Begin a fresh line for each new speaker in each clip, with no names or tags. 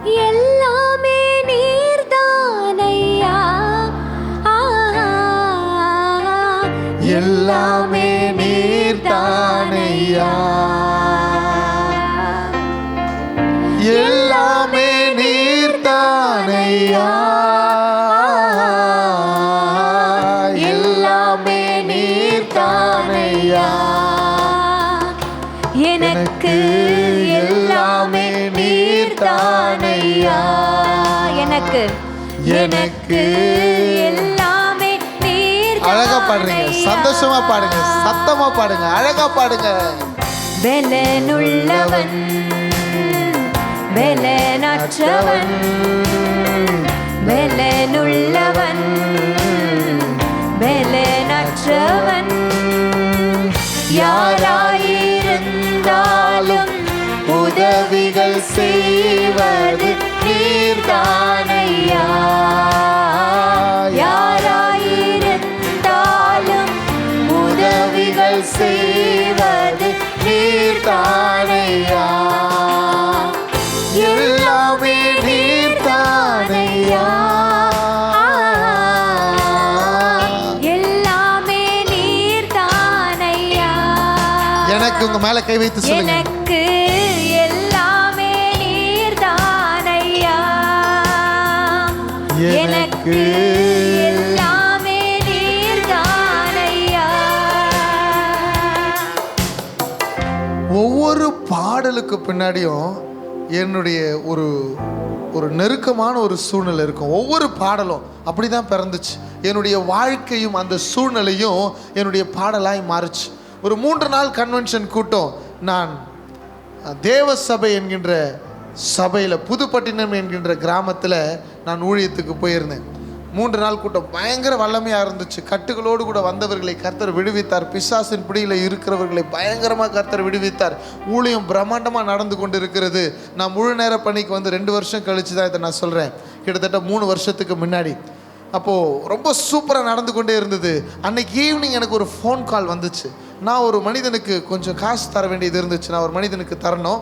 எல்லாமே நீர்தானையா,
எல்லாமே நீர்தானையா, எல்லாமே நீர்தானையா, எல்லாமே நீர்தானையா,
எனக்கு எல்லாமே நீர்தானையா, எனக்கு
எனக்கு
எல்லாமே நீர்தானையா.
அழகா பாடுங்க, சந்தோஷமா பாடுங்க, சத்தமா பாடுங்க, அழகா பாடுங்க.
பெலனுள்ளவன் பெலனற்றவன், பெலனுள்ளவன் பெலனற்றவன், யாராயிருந்தாலும் உதவிகள் செய்வது நீர்தானையா, யாராயிருந்தாலும் உதவிகள் செய்வது நீர்தானையா,
எல்லாமே நீர்தானையா,
எல்லாமே நீர்தானையா.
எனக்கு உங்க மேல கை வைத்து சொல்லுங்க.
எனக்கு எல்லாமே நீர்தானையா, எனக்கு எல்லாமே நீர்தானையா.
ஒவ்வொரு பாடலுக்கு பின்னாடியும் என்னுடைய ஒரு நெருக்கமான ஒரு சூழ்நிலை இருக்கும். ஒவ்வொரு பாடலும் அப்படிதான் பிறந்துச்சு. என்னுடைய வாழ்க்கையும் அந்த சூழ்நிலையும் என்னுடைய பாடலாய் மாறுச்சு. ஒரு 3 நாள் கன்வென்ஷன் கூட்டம் நான் தேவ சபை என்கின்ற சபையில், புதுப்பட்டினம் என்கின்ற கிராமத்தில் நான் ஊழியத்துக்கு போயிருந்தேன். 3 நாள் கூட்டம் பயங்கர வல்லமையாக இருந்துச்சு. கட்டுகளோடு கூட வந்தவர்களை கர்த்தர் விடுவித்தார். பிசாசின் பிடியில் இருக்கிறவர்களை பயங்கரமாக கர்த்தர் விடுவித்தார். ஊழியம் பிரம்மாண்டமாக நடந்து கொண்டு இருக்கிறது. நான் முழு நேர பணிக்கு வந்து 2 வருஷம் கழித்து தான் இதை நான் சொல்கிறேன், கிட்டத்தட்ட 3 வருஷத்துக்கு முன்னாடி. அப்போது ரொம்ப சூப்பராக நடந்து கொண்டே இருந்தது. அன்னைக்கு ஈவினிங் எனக்கு ஒரு ஃபோன் கால் வந்துச்சு. நான் ஒரு மனிதனுக்கு கொஞ்சம் காசு தர வேண்டியது இருந்துச்சு. நான் ஒரு மனிதனுக்கு தரணும்.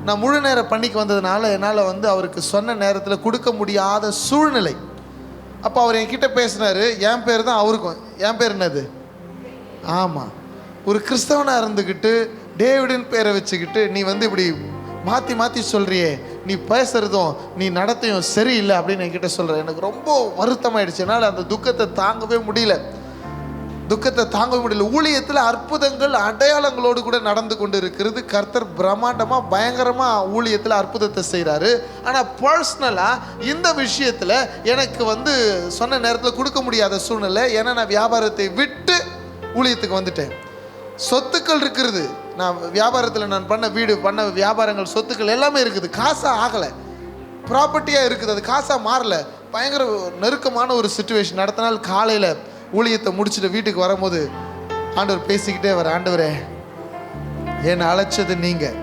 நான் முழு நேர பணிக்கு வந்ததுனால என்னால் வந்து அவருக்கு சொன்ன நேரத்தில் கொடுக்க முடியாத சூழ்நிலை. அப்போ அவர் என்கிட்ட பேசினார். என் பேர் தான் அவருக்கும். என் பேர் என்னது? ஆமாம், ஒரு கிறிஸ்தவனாக இருந்துக்கிட்டு டேவிடின் பேரை வச்சுக்கிட்டு நீ வந்து இப்படி மாற்றி மாற்றி சொல்கிறியே, நீ பேசுகிறதும் நீ நடத்தையும் சரியில்லை அப்படின்னு என்கிட்ட சொல்கிற. எனக்கு ரொம்ப வருத்தமாயிடுச்சு. என்னால் அந்த துக்கத்தை தாங்கவே முடியல. ஊழியத்தில் அற்புதங்கள் அடையாளங்களோடு கூட நடந்து கொண்டு இருக்கிறது. கர்த்தர் பிரம்மாண்டமாக பயங்கரமாக ஊழியத்தில் அற்புதத்தை செய்கிறாரு. ஆனால் பர்சனலாக இந்த விஷயத்தில் எனக்கு வந்து சொன்ன நேரத்தில் கொடுக்க முடியாத சூழ்நிலை. ஏன்னா நான் வியாபாரத்தை விட்டு ஊழியத்துக்கு வந்துட்டேன். சொத்துக்கள் இருக்கிறது. நான் வியாபாரத்தில் நான் பண்ண வீடு, பண்ண வியாபாரங்கள், சொத்துக்கள் எல்லாமே இருக்குது. காசாக ஆகலை, ப்ராப்பர்ட்டியாக இருக்குது. அது காசாக மாறல. பயங்கர நெருக்கமான ஒரு சிச்சுவேஷன். அடுத்த நாள் காலையில் ஊழியத்தை முடிச்சுட்டு வீட்டுக்கு வரும்போது ஆண்டவர் பேசிக்கிட்டே வர, ஆண்டவரே என்னை அழைச்சது நீங்கள்,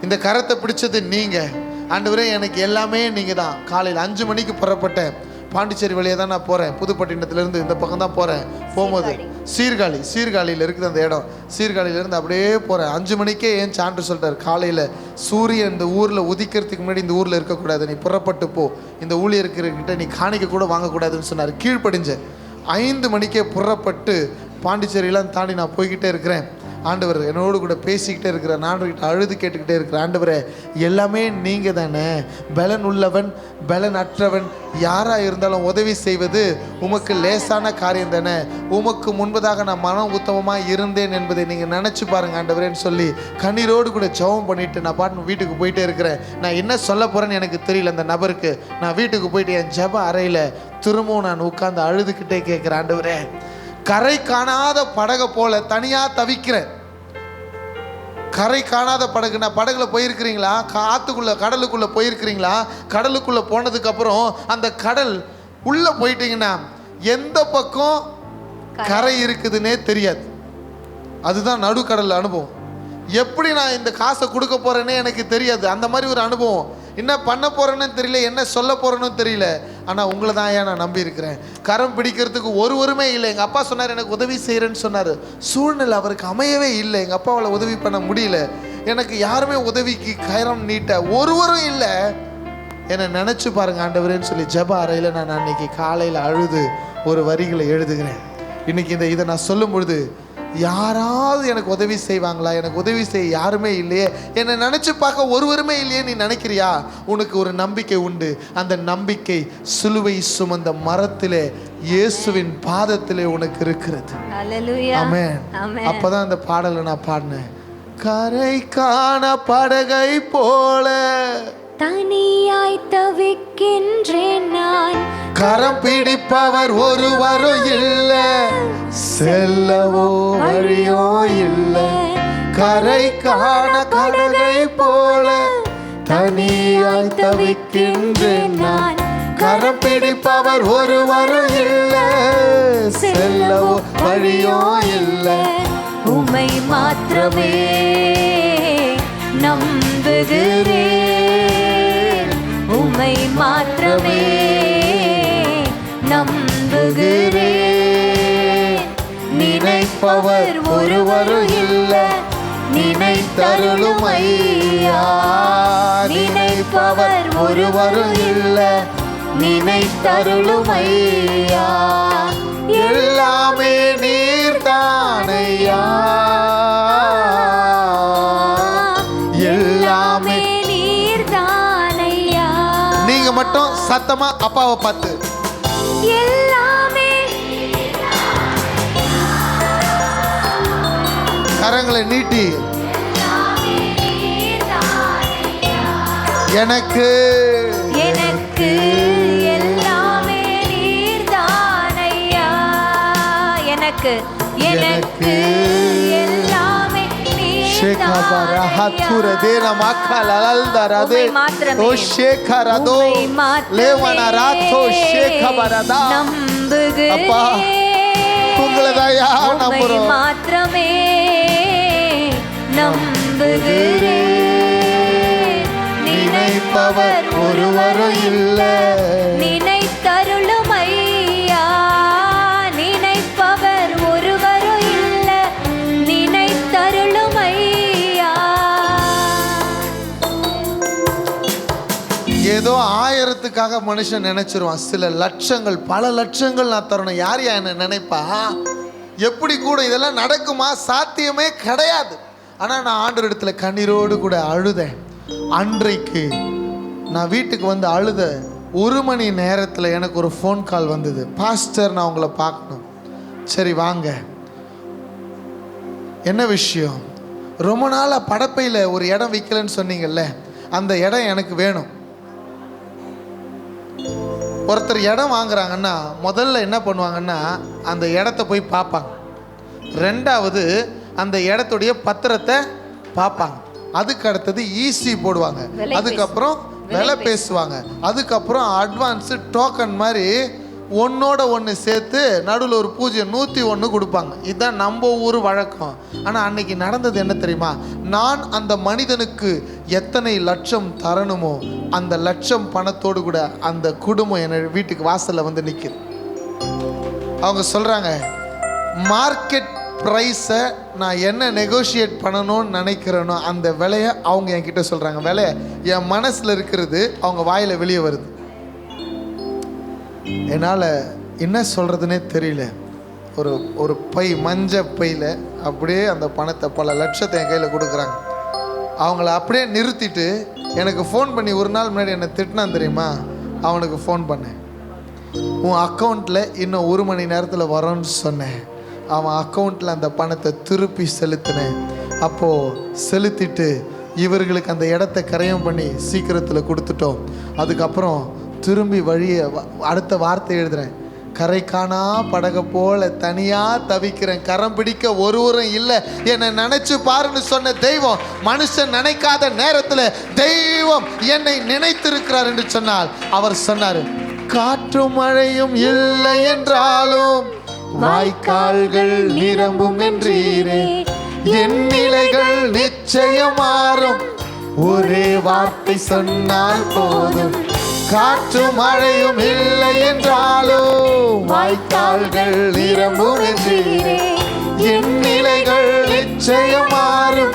இந்த கரத்தை பிடிச்சது நீங்கள், ஆண்டவரே எனக்கு எல்லாமே நீங்கள் தான். காலையில் 5 மணிக்கு புறப்பட்டேன். பாண்டிச்சேரி வழியாக தான் நான் போகிறேன். புதுப்பட்டினத்துலேருந்து இந்த பக்கம் தான் போகிறேன். போகும்போது சீர்காழியில் இருக்குது அந்த இடம். சீர்காழியிலேருந்து அப்படியே போகிறேன். 5 மணிக்கே ஏன் சான்று சொல்லிட்டார், காலையில் சூரியன் இந்த ஊரில் உதிக்கிறதுக்கு முன்னாடி இந்த ஊரில் இருக்கக்கூடாது, நீ புறப்பட்டு போ, இந்த ஊழியர்கிட்ட நீ காணிக்க கூட வாங்கக்கூடாதுன்னு சொன்னார். கீழ்ப்படிஞ்சேன். 5 மணிக்கே புறப்பட்டு பாண்டிச்சேரியெல்லாம் தாண்டி நான் போய்கிட்டே இருக்கிறேன். ஆண்டவர் என்னோடு கூட பேசிக்கிட்டே இருக்கிறேன். ஆண்டவர்கிட்ட அழுது கேட்டுக்கிட்டே இருக்கிறேன், ஆண்டவரே எல்லாமே நீங்கள் தானே, பலன் உள்ளவன் பலன் அற்றவன் யாராக இருந்தாலும் உதவி செய்வது உமக்கு லேசான காரியம் தானே, உமக்கு முன்பதாக நான் மனம் உத்தமமாக இருந்தேன் என்பதை நீங்கள் நினச்சி பாருங்கள் ஆண்டவரேன்னு சொல்லி கண்ணீரோடு கூட ஜெபம் பண்ணிவிட்டு நான் பாட்டு வீட்டுக்கு போயிட்டே இருக்கிறேன். நான் என்ன சொல்ல போகிறேன்னு எனக்கு தெரியல அந்த நபருக்கு. நான் வீட்டுக்கு போயிட்டு என் ஜெப அறையில் திரும்பவும் நான் உட்கார்ந்து அழுதுகிட்டே கேட்குறேன், ஆண்டவரே கரை காணாத படகை போல தனியாக தவிக்கிறேன். கரை காணாத படகு. நான் படகுல போயிருக்கிறீங்களா? ஆற்றுக்குள்ளே கடலுக்குள்ளே போயிருக்கிறீங்களா? கடலுக்குள்ளே போனதுக்கப்புறம் அந்த கடல் உள்ளே போயிட்டீங்கன்னா எந்த பக்கம் கரை இருக்குதுன்னே தெரியாது. அதுதான் நடுக்கடல் அனுபவம். எப்படி நான் இந்த காசை கொடுக்க போகிறேன்னே எனக்கு தெரியாது. அந்த மாதிரி ஒரு அனுபவம். என்ன பண்ண போகிறேன்னு தெரியல, என்ன சொல்ல போகிறேன்னு தெரியல. ஆனால் உங்களை தான் ஏன் நான் நம்பி இருக்கிறேன். கரம் பிடிக்கிறதுக்கு ஒருவருமே இல்லை. எங்கள் அப்பா சொன்னார் எனக்கு உதவி செய்கிறேன்னு சொன்னார். சூழ்நிலை அவருக்கு அமையவே இல்லை. எங்கள் அப்பாவால் உதவி பண்ண முடியல. எனக்கு யாருமே உதவிக்கு கரம் நீட்ட ஒருவரும் இல்லை. என்னை நினச்சி பாருங்க ஆண்டவரேன்னு சொல்லி ஜெப அறையில் நான் அன்னைக்கு காலையில் அழுது ஒரு வரிகளை எழுதுகிறேன். இன்னைக்கு இதை நான் சொல்லும் பொழுது யாராவது எனக்கு உதவி செய்வாங்களா, எனக்கு உதவி செய்ய யாருமே இல்லையே, என்னை நினச்சி பார்க்க ஒருவருமே இல்லையே நீ நினைக்கிறியா? உனக்கு ஒரு நம்பிக்கை உண்டு. அந்த நம்பிக்கை சிலுவை சுமந்த மரத்திலே இயேசுவின் பாதத்திலே உனக்கு இருக்கிறது. ஆமென். அப்பதான் அந்த பாடலை நான் பாடினேன். கரை காண படகை போல
தனியாய் தவிக்கின்றேன் நான்,
கரம் பிடிப்பவர் ஒருவரும் இல்ல, செல்லவோ வழியோ இல்ல. கரை காண படகை போல தனியாய் தவிக்கின்றேன் நான், கரம் பிடிப்பவர் ஒருவரும் இல்ல, செல்லவோ வழியோ இல்ல.
உம்மை மாத்திரமே நம்புகிறேன், உம்மை மாத்திரமே நம்புகிறேன். நினைப்பவர் ஒருவரும் இல்ல, நினைத்தருளும் ஐயா. நினைப்பவர் ஒருவரும் இல்ல, நினைத்தருளும் ஐயா.
எல்லாமே நீர்தானையா,
எல்லாமே நீர்தானையா.
நீங்க மட்டும் சத்தமா அப்பாவை பார்த்து
எல்லாமே
கரங்களை நீட்டி எனக்கு
எனக்கு எல்லாமே நீர்தானையா. எனக்கு எனக்கு எல்லாமே மாத்திரமே நம்புகிறேன். நினைப்பவர் ஒருவரும் இல்ல, நினைத்தருளும் ஐயா. நினைப்பவர் ஒருவரும் இல்ல, நினைத்தருளும் ஐயா.
ஏதோ 1000த்துக்காக மனுஷன் நினைச்சிருவான். சில லட்சங்கள், பல லட்சங்கள் நான் தரணும். யார் என்ன நினைப்பா? எப்படி கூட இதெல்லாம் நடக்குமா? சாத்தியமே கிடையாது. ஆனால் நான் ஆண்டவர் இடத்துல கண்ணீரோடு கூட அழுதேன். அன்றைக்கு நான் வீட்டுக்கு வந்து அழுத 1 மணி நேரத்தில் எனக்கு ஒரு ஃபோன் கால் வந்தது. பாஸ்டர், நான் உங்களை பார்க்கணும். சரி வாங்க. என்ன விஷயம்? ரொம்ப நாளாக படப்பையில் ஒரு இடம் விற்கலன்னு சொன்னீங்கல்ல, அந்த இடம் எனக்கு வேணும். ஒருத்தர் இடம் வாங்குறாங்கன்னா முதல்ல என்ன பண்ணுவாங்கன்னா அந்த இடத்த போய் பார்ப்பாங்க. ரெண்டாவது அந்த இடத்துடைய பத்திரத்தை பார்ப்பாங்க. அதுக்கு அடுத்தது ஈசி போடுவாங்க. அதுக்கப்புறம் விலை பேசுவாங்க. அதுக்கப்புறம் அட்வான்ஸு டோக்கன் மாதிரி ஒன்றோட ஒன்று சேர்த்து நடுவில் ஒரு 101 கொடுப்பாங்க. இதுதான் நம்ம ஊர் வழக்கம். ஆனால் அன்னைக்கு நடந்தது என்ன தெரியுமா? நான் அந்த மனிதனுக்கு எத்தனை லட்சம் தரணுமோ அந்த லட்சம் பணத்தோடு கூட அந்த குடும்பம் என் வீட்டுக்கு வாசலில் வந்து நிற்குது. அவங்க சொல்கிறாங்க, மார்க்கெட் ப்ரைஸை நான் என்ன நெகோஷியேட் பண்ணணும்னு நினைக்கிறேனோ அந்த விலையை அவங்க என்கிட்ட சொல்கிறாங்க. விலை என் மனசில் இருக்கிறது அவங்க வாயில் வெளியே வருது. என்னால் என்ன சொல்கிறதுனே தெரியல. ஒரு பை, மஞ்சள் பையில் அப்படியே அந்த பணத்தை, பல லட்சத்தை என் கையில் கொடுக்குறாங்க. அவங்கள அப்படியே நிறுத்திட்டு எனக்கு ஃபோன் பண்ணி ஒரு நாள் முன்னாடி என்னை திட்டினான் தெரியுமா? அவனுக்கு ஃபோன் பண்ணேன். உன் அக்கௌண்ட்டில் இன்னும் 1 மணி நேரத்தில் வரோன்னு சொன்னேன். அவன் அக்கௌண்ட்டில் அந்த பணத்தை திருப்பி செலுத்தினேன். அப்போது செலுத்திட்டு இவர்களுக்கு அந்த இடத்த கரையம் பண்ணி சீக்கிரத்தில் கொடுத்துட்டோம். அதுக்கப்புறம் திரும்பி வழியை அடுத்த வார்த்தை எழுதுகிறேன். கரை காணா படக போல தனியாக தவிக்கிறேன், கரம் பிடிக்க ஒருவரும் இல்லை, என்னை நினைச்சு பாருன்னு சொன்ன தெய்வம் மனுஷன் நினைக்காத நேரத்தில் தெய்வம் என்னை நினைத்திருக்கிறார் என்று சொன்னால் அவர் சொன்னார், காற்றும் மழையும் இல்லை என்றாலும் வாய்க்கால்கள் நிரம்பும் என்றீரே, என் நிலைகள் நிச்சயம் மாறும், ஒரே வார்த்தை சொன்னால் போதும். காற்று மழையும் இல்லை என்றாலும் வாய்க்கால்கள் நிரம்பும் என்றீரே, என் நிலைகள் நிச்சயம் மாறும்,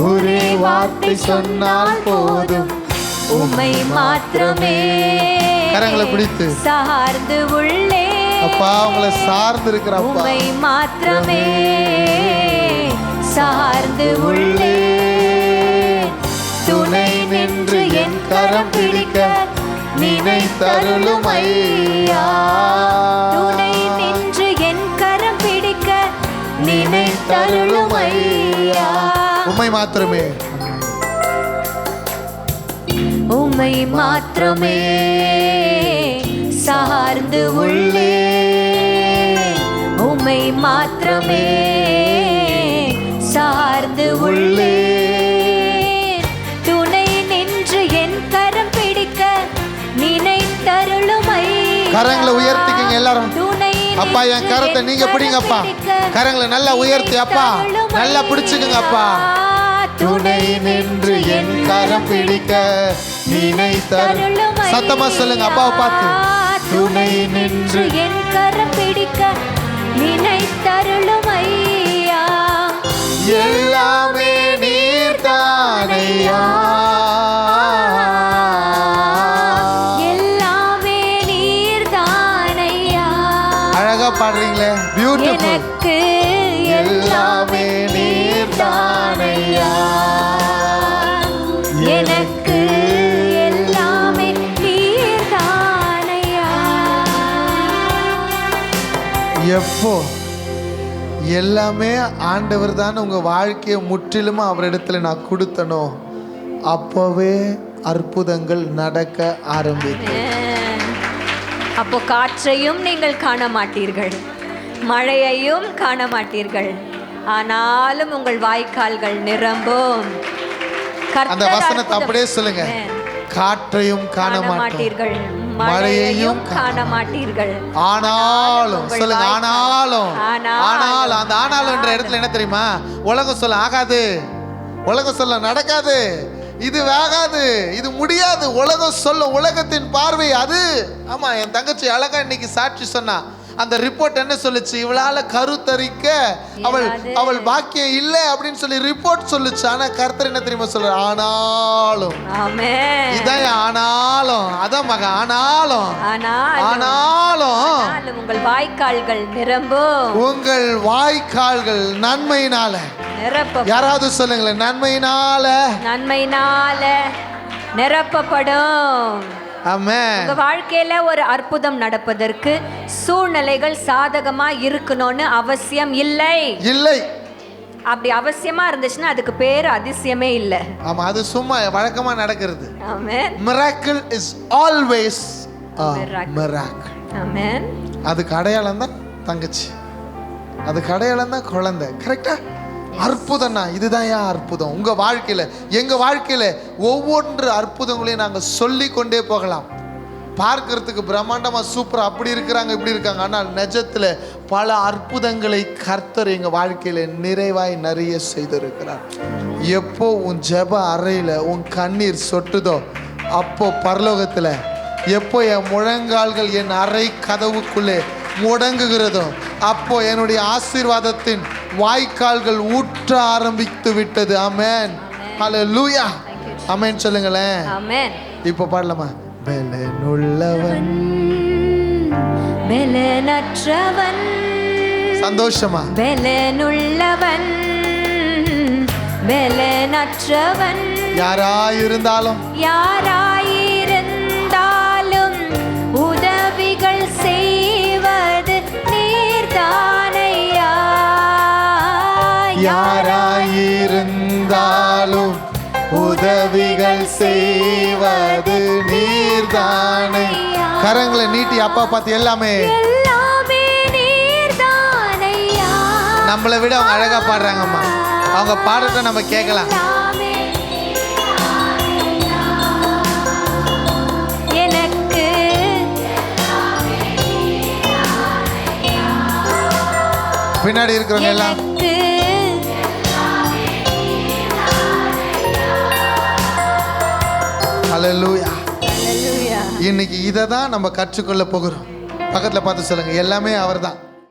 ஒரே வார்த்தை சொன்னால் போதும்.
உம்மை மாத்திரமே
கரங்களை பிடித்து
சார்ந்து உள்ளே
அப்பா உங்களை சார்ந்து இருக்கிற அப்பா
உம்மை மாத்திரமே சார்ந்து உள்ளே துணை நின்று என் கரம் பிடிக்க நினைத்தருளும் ஐயா துணை நின்று என் கரம் பிடிக்க நினைத்தருளும் ஐயா
உம்மை மாத்திரமே
உம்மை மாத்திரமே சார்ந்து உள்ளே உம்மை மாத்திரமே சார்ந்து உள்ளே துணை நின்று என் கரம் பிடிக்க நினைத்தருளும் ஐயா
கரங்களை உயர்த்திக்கங்க எல்லாரும்
துணை
அப்பா என் கரத்தை நீங்க பிடிங்கப்பா கரங்களை நல்லா உயர்த்தி அப்பா நல்லா பிடிச்சுக்குங்க அப்பா துணை நின்று என் கரம் பிடிக்க நினைத்தருளும் சத்தமா சொல்லுங்க அப்பாவை பார்த்து
துணை நின்று என் கரம் பிடிக்க நினைத்தருளும் ஐயா
எல்லாமே நீர்தானையா
எல்லாமே நீர்தானையா
அழகா பாடுறீங்களே பியூட்டிஃபுல்
எனக்கு
எல்லாமே நீர்தானையா
எனக்கு எல்லாமே நீர்தானையா
எப்போ எல்லாமே ஆண்டவர் தான் உங்க வாழ்க்கையை முற்றிலும் அவரிடத்துல நான் கொடுத்தனோ அப்போவே அற்புதங்கள் நடக்க ஆரம்பிக்கும்.
அப்போ காற்றையும் நீங்கள் காண மாட்டீர்கள் மழையையும் காண மாட்டீர்கள் ஆனாலும் உங்கள் வாய்க்கால்கள் நிரம்பும்
அந்த வசனத்தை அப்படியே சொல்லுங்க காற்றையும் காண மாட்டீர்கள்
மழையையும் காண மாட்டீர்கள்
ஆனாலும் சொல்லுங்க ஆனாலும் ஆனாலும் அந்த ஆனாலும் என்ற இடத்துல என்ன தெரியுமா உலகம் சொல்ல ஆகாது உலகம் சொல்ல நடக்காது இது வேகாது இது முடியாது உலகம் சொல்ல உலகத்தின் பார்வை அது ஆமா என் தங்கச்சி அழகா இன்னைக்கு சாட்சி சொன்னா அந்த ரிப்போர்ட் என்ன சொல்லுச்சு இவளால கருத்தரிக்க அவள் பாக்கியம் இல்லை அப்படின்னு சொல்லி ரிப்போர்ட் சொல்லுச்சு ஆனா கர்த்தர் என்ன தெரியுமா சொல்ற ஆனாலும் இதான் ஆனாலும் அதான் மக ஆனாலும் ஆனாலும்
உங்கள் வாய்க்கால்கள் நிரம்பும்
உங்கள் வாய்க்கால்கள் நன்மையினால யாராவது சொல்லுங்களேன் நன்மையினால
நிரப்பப்படும்
ஆமென்.
உங்க வாழ்க்கையில ஒரு அற்புதம் நடப்பதற்கு சூழ்நிலைகள் சாதகமா இருக்கணும்னு அவசியம் இல்லை அப்படி அவசியமா இருந்துச்சுன்னா அதுக்கு பேரு அதிசயமே இல்லை.
ஆமா அது சும்மா வழக்கமா நடக்கிறது.
ஆமென்.
Miracle is always a miracle.
ஆமென்.
அதுக்கு அடையாளம் தான் தங்கச்சி, அதுக்கு அடையாளம் தான் குழந்தை. கரெக்டா? அற்புதம்னா இதுதான் ஏன் அற்புதம். உங்க வாழ்க்கையில எங்க வாழ்க்கையில ஒவ்வொன்று அற்புதங்களையும் நாங்க சொல்லி கொண்டே போகலாம். பார்க்கறதுக்கு பிரம்மாண்டமா சூப்பரா அப்படி இருக்கிறாங்க இப்படி இருக்காங்க, ஆனால் நிஜத்துல பல அற்புதங்களை கர்த்தர் எங்க வாழ்க்கையில நிறைவாய் நிறைய செய்திருக்கிறார். எப்போ உன் ஜெப அறையில உன் கண்ணீர் சொட்டுதோ அப்போ பரலோகத்துல எப்போ என் முழங்கால்கள் என் அறை கதவுக்குள்ளே முடங்குகிறதோ அப்போ என்னுடைய ஆசீர்வாதத்தின் வாய்க்கால்கள் ஊற்ற ஆரம்பித்து விட்டது. ஆமென். ஹல்லேலூயா. ஆமென் சொல்லுங்களேன்.
ஆமென்.
இப்போ பாடலாமா? பெலனுள்ளவன்
பெலனற்றவன்
சந்தோஷமா
பெலனுள்ளவன் பெலனற்றவன் யாராயிருந்தாலும் உதவிகள் செய்வது நீர்தானையா.
யாராயிருந்தாலும் உதவிகள் செய்வது நீர்தானே. கரங்களை நீட்டி அப்பா பார்த்து எல்லாமே
நீர்தானையா.
நம்மளை விட அவங்க அழகா பாடுறாங்கம்மா, அவங்க பாடுறத நம்ம கேட்கலாம்.
எனக்கு
பின்னாடி இருக்கிறவங்க எல்லாம் ஹல்லேலூயா. இன்னைக்கு இதை தான் நம்ம கற்றுக்கொள்ள போகிறோம். பக்கத்துல பார்த்து சொல்லுங்க எல்லாமே அவர்தான்.